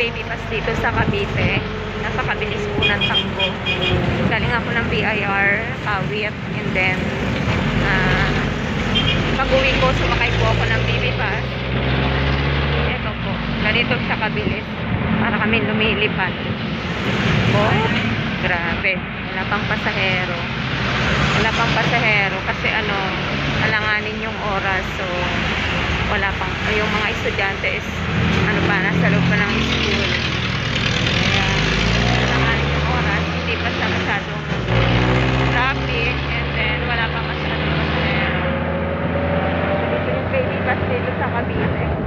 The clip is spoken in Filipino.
baby pass dito sa Cavite. Napakabilis po ng takbo. Galing ako ng BIR, Kawit, and then pag-uwi ko, sumakay po ako ng baby pass. Ito po, ganito siya kabilis. Para kami lumilipad. Oh, grabe. Wala pang pasahero. Wala pang pasahero kasi alanganin yung oras. So, wala pang, yung mga estudyante is, nasa loob pa ng school. Kaya, alanganin yung oras. Hindi pa siya masyadong traffic. And then, wala pang masyadong pasahero. So, dito yung baby bus dito sa Cavite.